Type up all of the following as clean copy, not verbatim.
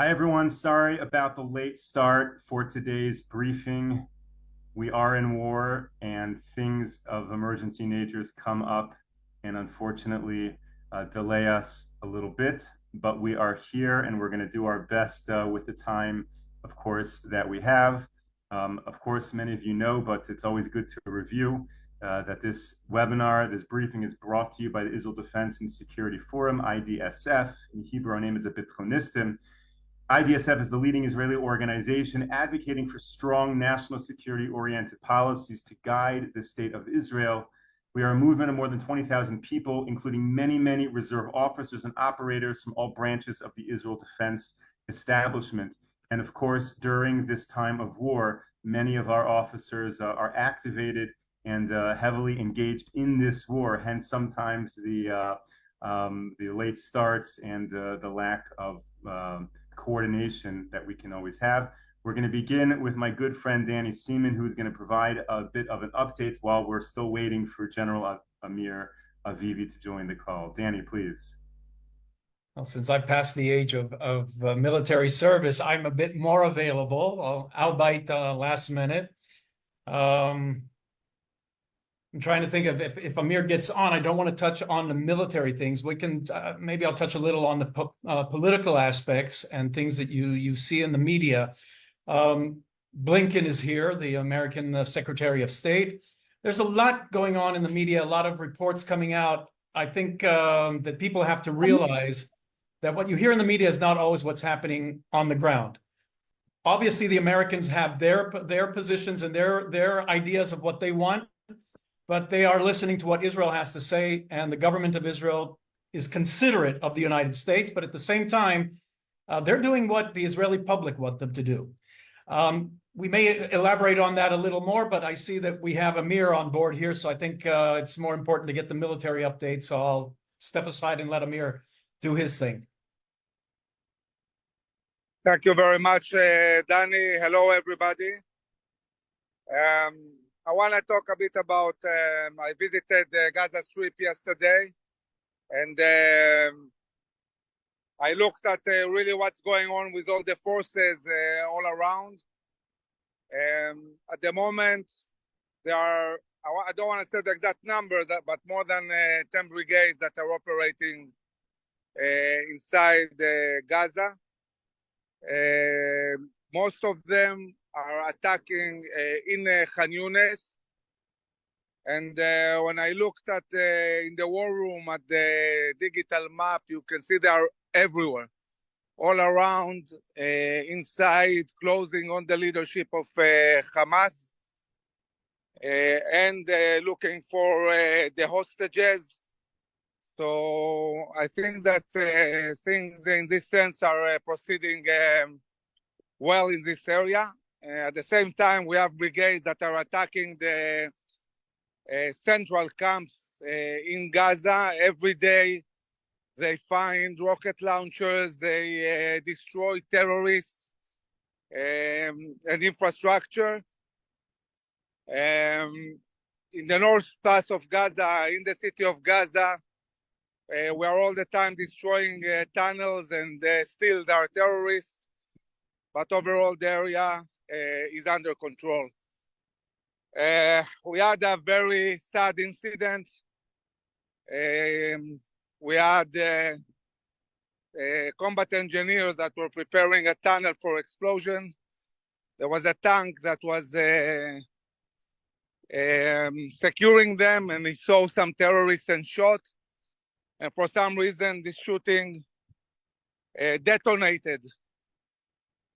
Hi, everyone. Sorry about the late start for today's briefing. We are in war and things of emergency natures come up and unfortunately delay us a little bit, but we are here and we're going to do our best with the time, of course, that we have. Of course, many of you know, but it's always good to review that this webinar, this briefing is brought to you by the Israel Defense and Security Forum, IDSF. In Hebrew, our name is a Bitronistim. IDSF is the leading Israeli organization advocating for strong national security-oriented policies to guide the state of Israel. We are a movement of more than 20,000 people, including many, many reserve officers and operators from all branches of the Israel Defense Establishment. And of course, during this time of war, many of our officers are activated and heavily engaged in this war. Hence, sometimes the late starts and the lack of coordination that we can always have. We're going to begin with my good friend Danny Seaman, who's going to provide a bit of an update while we're still waiting for General Amir Avivi to join the call. Danny, please. Well, since I passed the age of military service, I'm a bit more available, albeit last minute. I'm trying to think of if Amir gets on, I don't want to touch on the military things. We can maybe I'll touch a little on the political aspects and things that you see in the media. Blinken is here, the American Secretary of State. There's a lot going on in the media, a lot of reports coming out. I think that people have to realize that what you hear in the media is not always what's happening on the ground. Obviously, the Americans have their positions and their ideas of what they want, but they are listening to what Israel has to say, and the government of Israel is considerate of the United States, but at the same time, they're doing what the Israeli public want them to do. We may elaborate on that a little more, but I see that we have Amir on board here, so I think it's more important to get the military update, so I'll step aside and let Amir do his thing. Thank you very much, Danny. Hello, everybody. I want to talk a bit about, I visited the Gaza Strip yesterday, and I looked at really what's going on with all the forces all around. At the moment, there are, I don't want to say the exact number, but more than 10 brigades that are operating inside Gaza. Most of them are attacking in Khan Yunis, and when I looked at in the war room at the digital map, you can see they are everywhere, all around, inside, closing on the leadership of Hamas, and looking for the hostages. So I think that things in this sense are proceeding well in this area. At the same time, we have brigades that are attacking the central camps in Gaza. Every day they find rocket launchers, they destroy terrorists and infrastructure. In the north part of Gaza, in the city of Gaza, we are all the time destroying tunnels, and still there are terrorists, but overall the area is under control. We had a very sad incident. We had combat engineers that were preparing a tunnel for explosion. There was a tank that was securing them, and he saw some terrorists and shot. And for some reason, this shooting detonated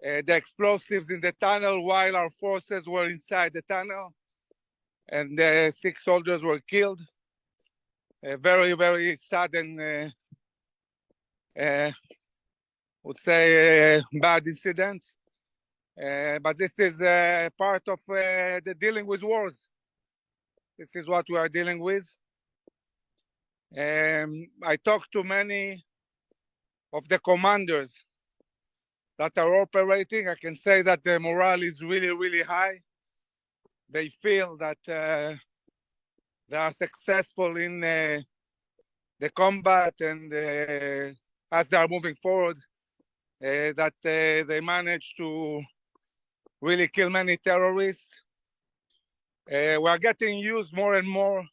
the explosives in the tunnel while our forces were inside the tunnel, and 6 soldiers were killed. A very, very sad and would say bad incident. But this is part of the dealing with wars. This is what we are dealing with. I talked to many of the commanders that are operating. I can say that the morale is really, really high. They feel that they are successful in the combat, and as they are moving forward, that they managed to really kill many terrorists. We are getting used more and more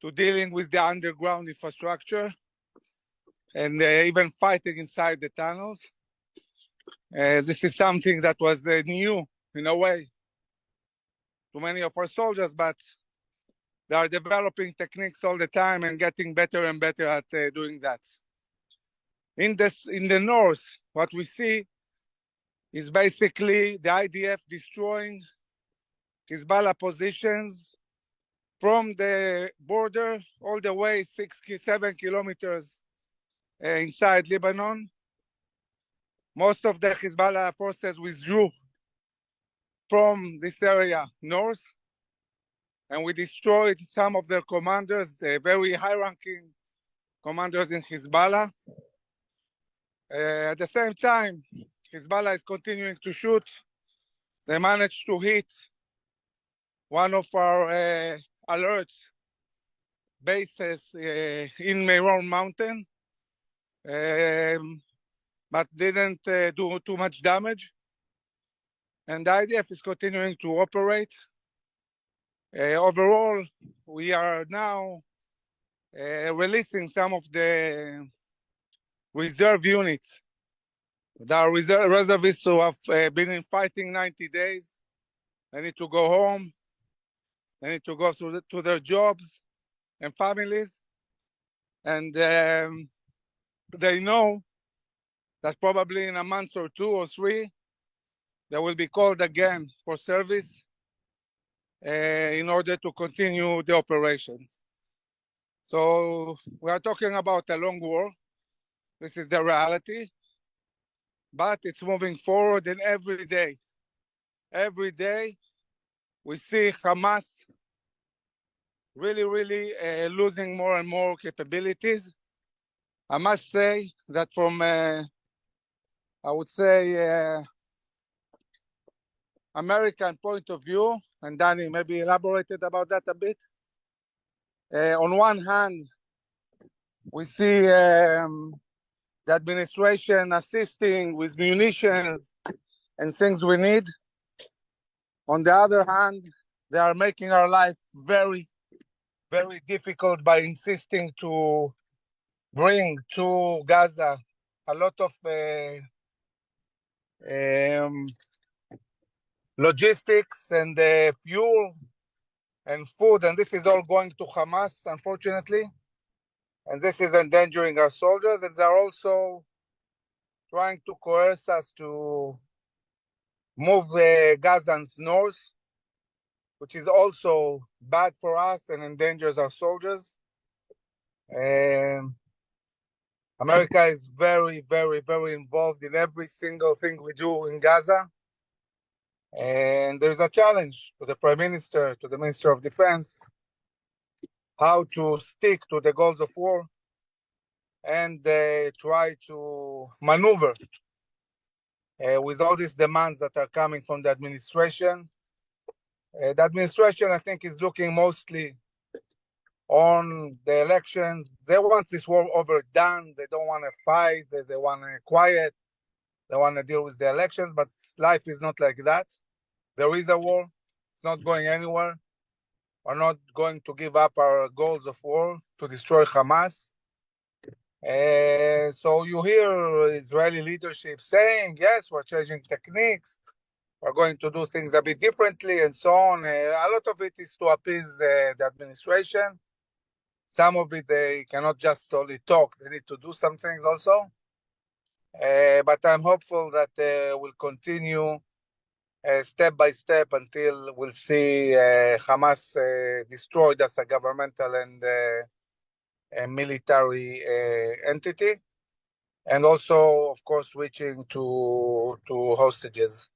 to dealing with the underground infrastructure and even fighting inside the tunnels. This is something that was new in a way to many of our soldiers, but they are developing techniques all the time and getting better and better at doing that. In the north, what we see is basically the IDF destroying Hezbollah positions from the border all the way 7 kilometers inside Lebanon. Most of the Hezbollah forces withdrew from this area north, and we destroyed some of their commanders, very high-ranking commanders in Hezbollah. At the same time, Hezbollah is continuing to shoot. They managed to hit one of our alert bases in Meron Mountain, but didn't do too much damage. And the IDF is continuing to operate. Overall, we are now releasing some of the reserve units. There are reservists who have been in fighting 90 days. They need to go home. They need to go to their jobs and families. And they know that probably in a month or 2 or 3, they will be called again for service in order to continue the operations. So we are talking about a long war. This is the reality. But it's moving forward, and every day, we see Hamas really losing more and more capabilities. I must say that from, I would say, American point of view, and Danny maybe elaborated about that a bit. On one hand, we see the administration assisting with munitions and things we need. On the other hand, they are making our life very difficult by insisting to bring to Gaza a lot of logistics and fuel and food, and this is all going to Hamas, unfortunately. And this is endangering our soldiers, and they're also trying to coerce us to move Gazans north, which is also bad for us and endangers our soldiers. America is very involved in every single thing we do in Gaza. And there's a challenge to the Prime Minister, to the Minister of Defense, how to stick to the goals of war and try to maneuver with all these demands that are coming from the administration. The administration, I think, is looking mostly on the elections. They want this war overdone. They don't want to fight. They want to quiet. They want to deal with the elections, but life is not like that. There is a war. It's not going anywhere. We're not going to give up our goals of war to destroy Hamas. So you hear Israeli leadership saying, yes, we're changing techniques. We're going to do things a bit differently and so on. A lot of it is to appease the administration. Some of it, they cannot just only talk. They need to do some things also. But I'm hopeful that we'll continue step by step until we'll see Hamas destroyed as a governmental and a military entity, and also, of course, reaching to hostages.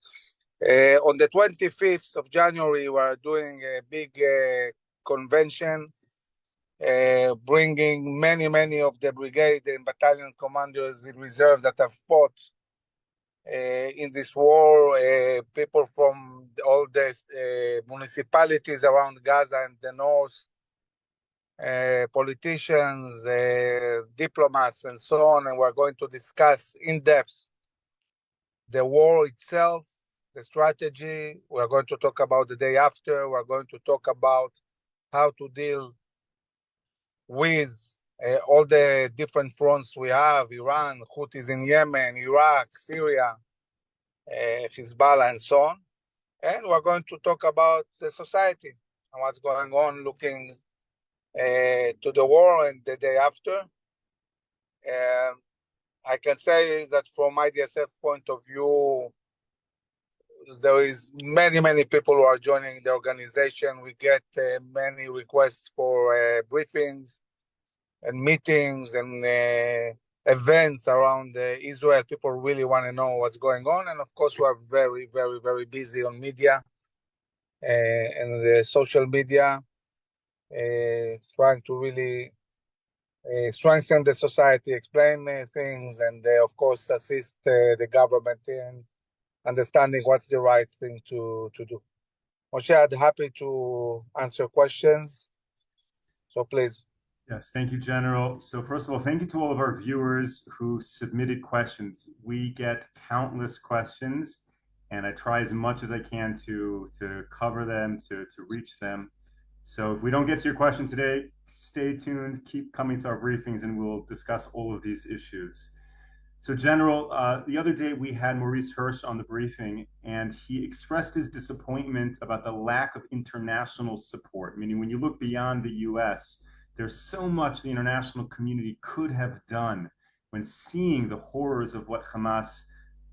On the 25th of January, we're doing a big convention, bringing many of the brigade and battalion commanders in reserve that have fought in this war, people from all the municipalities around Gaza and the north, politicians, diplomats, and so on, and we're going to discuss in depth the war itself, the strategy. We're going to talk about the day after. We're going to talk about how to deal with all the different fronts we have: Iran, Houthis in Yemen, Iraq, Syria, Hezbollah, and so on. And we're going to talk about the society and what's going on, looking to the war and the day after. I can say that from IDSF point of view, there is many people who are joining the organization. We get many requests for briefings and meetings and events around Israel. People really want to know what's going on. And of course, we are very busy on media and the social media, trying to really strengthen the society, explain things, and of course assist the government in understanding what's the right thing to do. Moshe, I'd happy to answer questions. So please. Yes, thank you, General. So first of all, thank you to all of our viewers who submitted questions. We get countless questions, and I try as much as I can to cover them, to reach them. So if we don't get to your question today, stay tuned, keep coming to our briefings, and we'll discuss all of these issues. So General, the other day we had Maurice Hirsch on the briefing, and he expressed his disappointment about the lack of international support, meaning when you look beyond the US, there's so much the international community could have done when seeing the horrors of what Hamas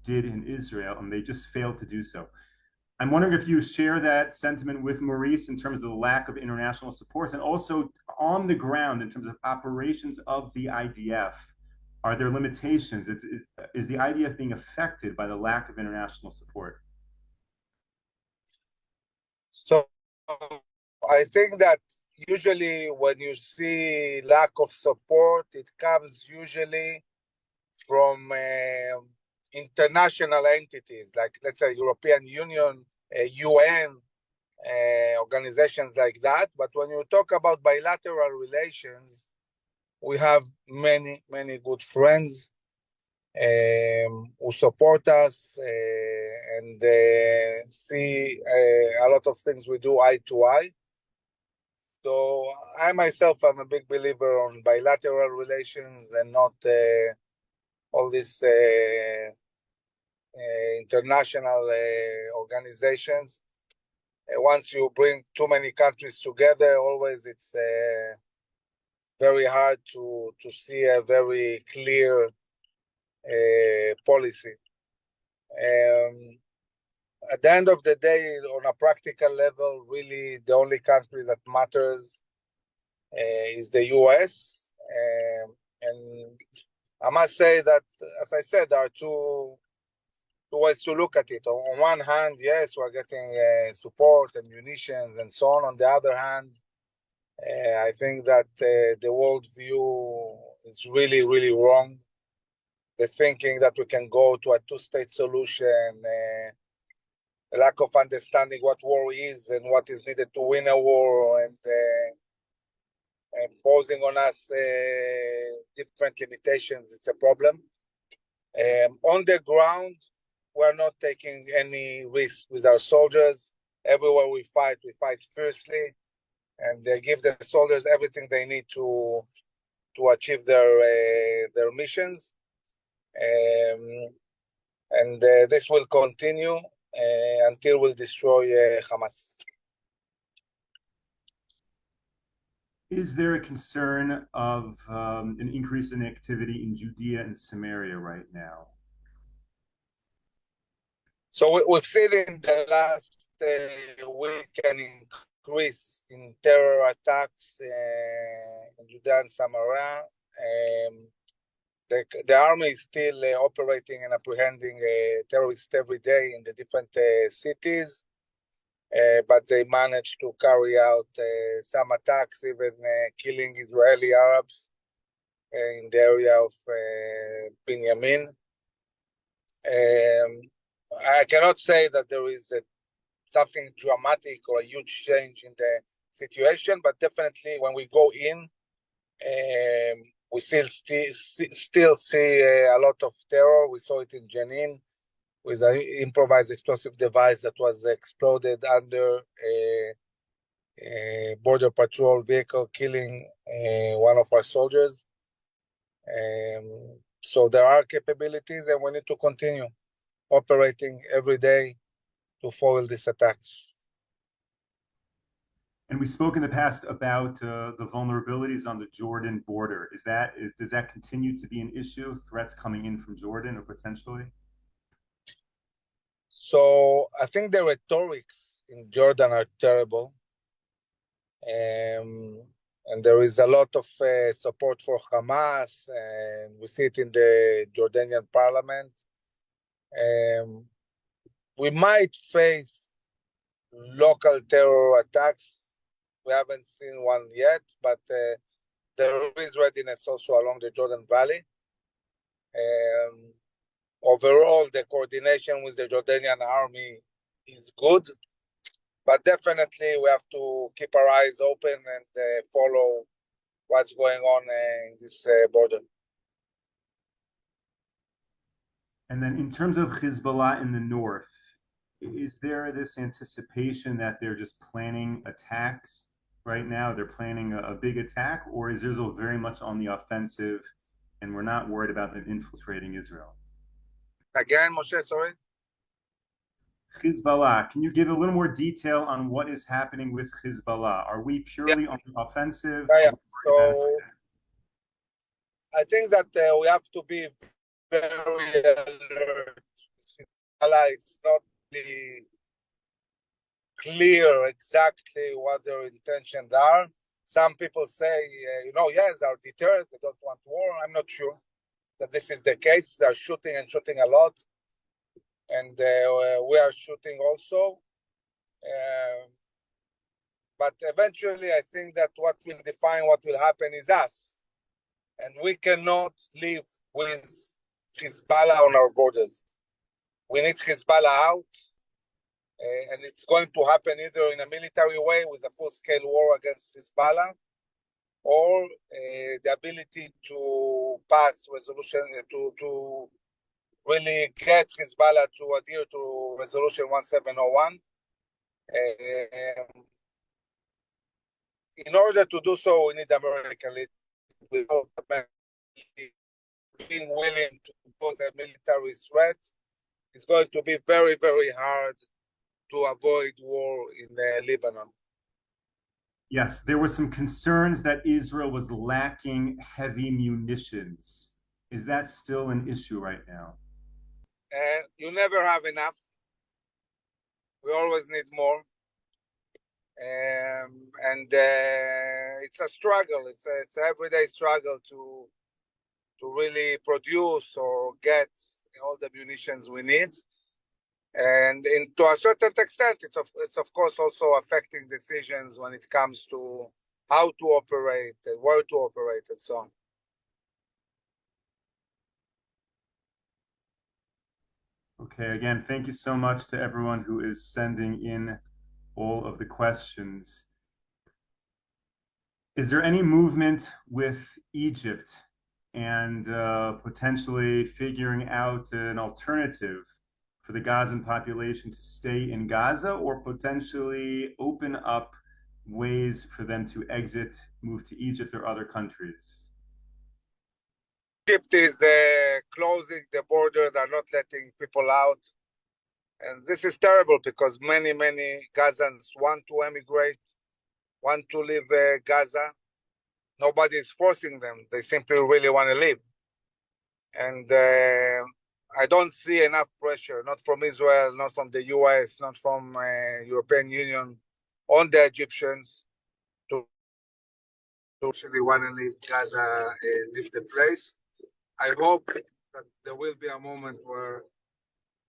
did in Israel, and they just failed to do so. I'm wondering if you share that sentiment with Maurice in terms of the lack of international support, and also on the ground in terms of operations of the IDF. Are there limitations? Is the IDF being affected by the lack of international support? So I think that usually when you see lack of support, it comes usually from international entities, like let's say European Union, UN, organizations like that. But when you talk about bilateral relations, we have many good friends who support us and see a lot of things we do eye to eye. So I myself am a big believer on bilateral relations and not all these international organizations. Once you bring too many countries together, always it's very hard to see a very clear policy. At the end of the day, on a practical level, really the only country that matters is the US. And I must say that, as I said, there are two ways to look at it. On one hand, yes, we're getting support and munitions and so on. On the other hand, I think that the world view is really wrong. The thinking that we can go to a two-state solution, the lack of understanding what war is and what is needed to win a war, and imposing on us different limitations, it's a problem. On the ground, we're not taking any risk with our soldiers. Everywhere we fight fiercely, and they give the soldiers everything they need to achieve their missions. And this will continue until we destroy Hamas. Is there a concern of an increase in activity in Judea and Samaria right now? So we've seen in the last week an increase in terror attacks in Judea and Samaria. The army is still operating and apprehending terrorists every day in the different cities, but they managed to carry out some attacks, even killing Israeli Arabs in the area of Binyamin. I cannot say that there is something dramatic or a huge change in the situation, but definitely when we go in, we still see a lot of terror. We saw it in Jenin with an improvised explosive device that was exploded under a border patrol vehicle, killing one of our soldiers. So there are capabilities, and we need to continue operating every day to foil these attacks. And we spoke in the past about the vulnerabilities on the Jordan border. Does that continue to be an issue? Threats coming in from Jordan or potentially? So I think the rhetorics in Jordan are terrible. And there is a lot of support for Hamas, and we see it in the Jordanian parliament. We might face local terror attacks. We haven't seen one yet, but there is readiness also along the Jordan Valley. Overall, the coordination with the Jordanian army is good, but definitely we have to keep our eyes open and follow what's going on in this border. And then in terms of Hezbollah in the north, is there this anticipation that they're just planning attacks right now? They're planning a big attack, or is Israel very much on the offensive and we're not worried about them infiltrating Israel? Again, Moshe, sorry? Hezbollah, can you give a little more detail on what is happening with Hezbollah? Are we purely on the offensive? Yeah. So I think that we have to be very alert. It's not really clear exactly what their intentions are. Some people say, yes, they are deterred, they don't want war. I'm not sure that this is the case. They're shooting and shooting a lot. And we are shooting also. But eventually, I think that what will define what will happen is us. And we cannot live with Hezbollah on our borders. We need Hezbollah out. And it's going to happen either in a military way with a full-scale war against Hezbollah, or the ability to pass resolution, to really get Hezbollah to adhere to Resolution 1701. In order to do so, we need American leadership. Being willing to pose a military threat is going to be very, very hard to avoid war in Lebanon. Yes, there were some concerns that Israel was lacking heavy munitions. Is that still an issue right now? You never have enough. We always need more. And it's a struggle. It's an everyday struggle to really produce or get all the munitions we need. And to a certain extent, it's of course also affecting decisions when it comes to how to operate and where to operate and so on. Okay, again, thank you so much to everyone who is sending in all of the questions. Is there any movement with Egypt and potentially figuring out an alternative for the Gazan population to stay in Gaza, or potentially open up ways for them to exit, move to Egypt or other countries? Egypt is closing the border. They're not letting people out. And this is terrible because many, many Gazans want to emigrate, want to leave Gaza. Nobody is forcing them. They simply really want to leave. And I don't see enough pressure, not from Israel, not from the US, not from European Union, on the Egyptians to actually want to leave Gaza, leave the place. I hope that there will be a moment where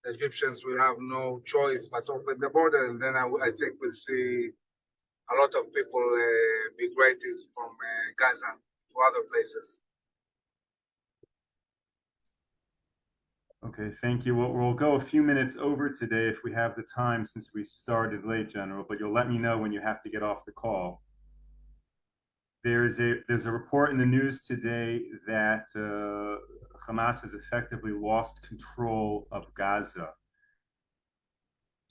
the Egyptians will have no choice but open the border, and then I think we'll see a lot of people migrating from Gaza to other places. Okay, thank you. We'll go a few minutes over today if we have the time since we started late, General, but you'll let me know when you have to get off the call. There's a report in the news today that Hamas has effectively lost control of Gaza.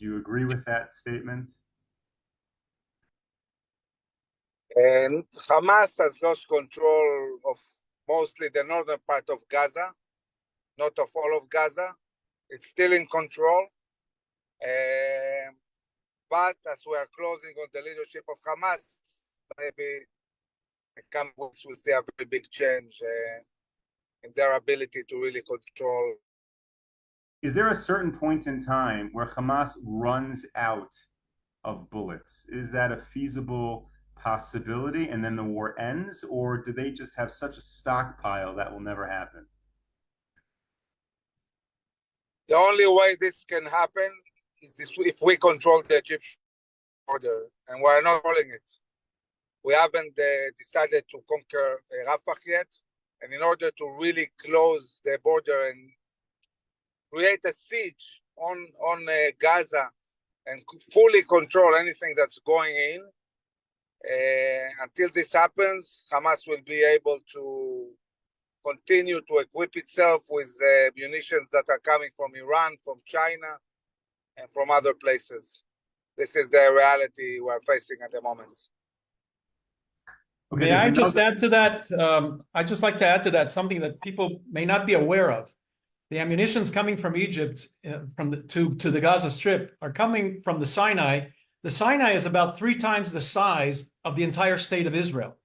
Do you agree with that statement? And Hamas has lost control of mostly the northern part of Gaza, not of all of Gaza. It's still in control. But as we are closing on the leadership of Hamas, maybe in coming weeks we'll see a very big change in their ability to really control. Is there a certain point in time where Hamas runs out of bullets? Is that a feasible possibility and then the war ends, or do they just have such a stockpile that will never happen? The only way this can happen is if we control the Egyptian border, and we're not controlling it. We haven't decided to conquer Rafah yet, and in order to really close the border and create a siege on Gaza and fully control anything that's going in, until this happens, Hamas will be able to continue to equip itself with munitions that are coming from Iran, from China, and from other places. This is the reality we're facing at the moment. Okay, May I just add to that? I'd just like to add to that something that people may not be aware of. The ammunitions coming from Egypt to the Gaza Strip are coming from the Sinai. The Sinai is about 3 times the size of the entire state of Israel.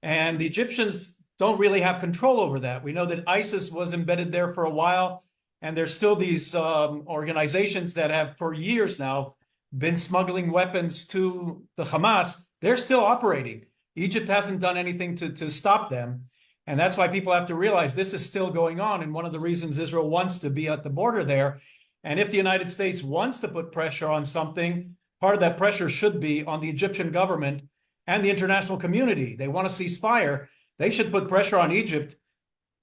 And the Egyptians don't really have control over that. We know that ISIS was embedded there for a while, and there's still these organizations that have for years now been smuggling weapons to the Hamas. They're still operating. Egypt hasn't done anything to stop them. And that's why people have to realize this is still going on. And one of the reasons Israel wants to be at the border there. And if the United States wants to put pressure on something, part of that pressure should be on the Egyptian government and the international community. They want to cease fire. They should put pressure on Egypt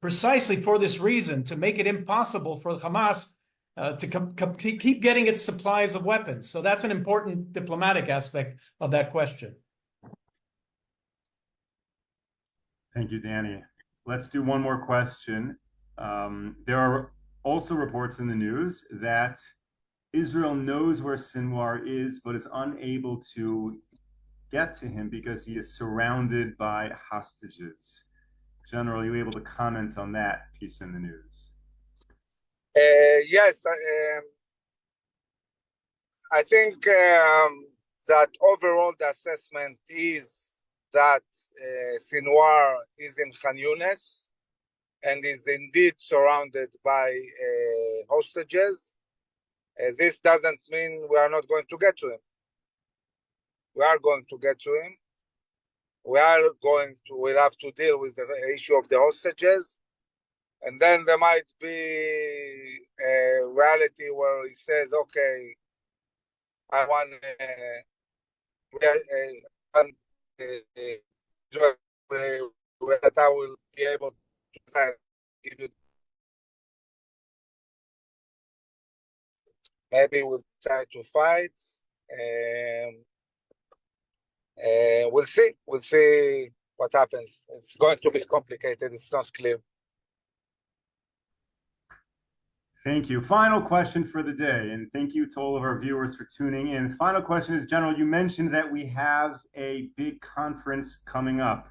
precisely for this reason, to make it impossible for Hamas to keep getting its supplies of weapons. So that's an important diplomatic aspect of that question. Thank you, Danny. Let's do one more question. There are also reports in the news that Israel knows where Sinwar is, but is unable to get to him because he is surrounded by hostages. General, are you able to comment on that piece in the news? Yes, I think that overall the assessment is that Sinwar is in Khan Yunis and is indeed surrounded by hostages. This doesn't mean we are not going to get to him. We are going to get to him. We'll have to deal with the issue of the hostages. And then there might be a reality where he says, okay, I want that I will be able to give you. Maybe we'll try to fight. We'll see. We'll see what happens. It's going to be complicated. It's not clear. Thank you. Final question for the day, and thank you to all of our viewers for tuning in. Final question is, General, you mentioned that we have a big conference coming up.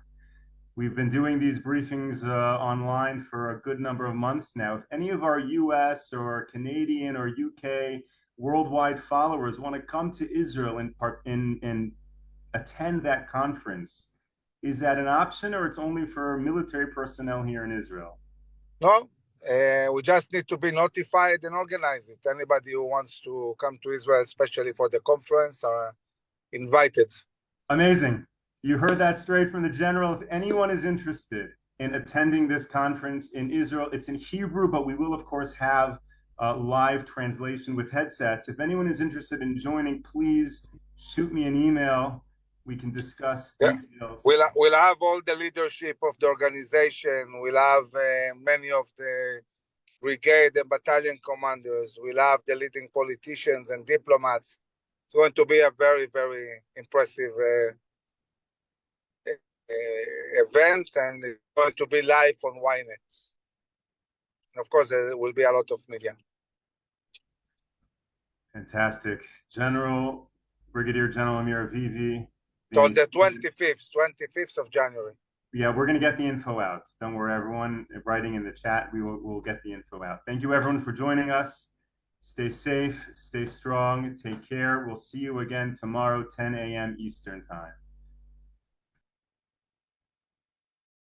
We've been doing these briefings online for a good number of months now. If any of our US or Canadian or UK worldwide followers want to come to Israel and attend that conference, is that an option, or it's only for military personnel here in Israel? No, we just need to be notified and organize it. Anybody who wants to come to Israel, especially for the conference, are invited. Amazing. You heard that straight from the General. If anyone is interested in attending this conference in Israel, it's in Hebrew, but we will, of course, have live translation with headsets. If anyone is interested in joining, please shoot me an email. We can discuss details. We'll have all the leadership of the organization. We'll have many of the brigade and battalion commanders. We'll have the leading politicians and diplomats. It's going to be a very, very impressive event, and it's going to be live on Ynet. And of course, there will be a lot of media. Fantastic. Brigadier General Amir Avivi. So on the 25th of January. Yeah, we're going to get the info out. Don't worry, everyone writing in the chat, we'll get the info out. Thank you, everyone, for joining us. Stay safe, stay strong, take care. We'll see you again tomorrow, 10 a.m. Eastern Time.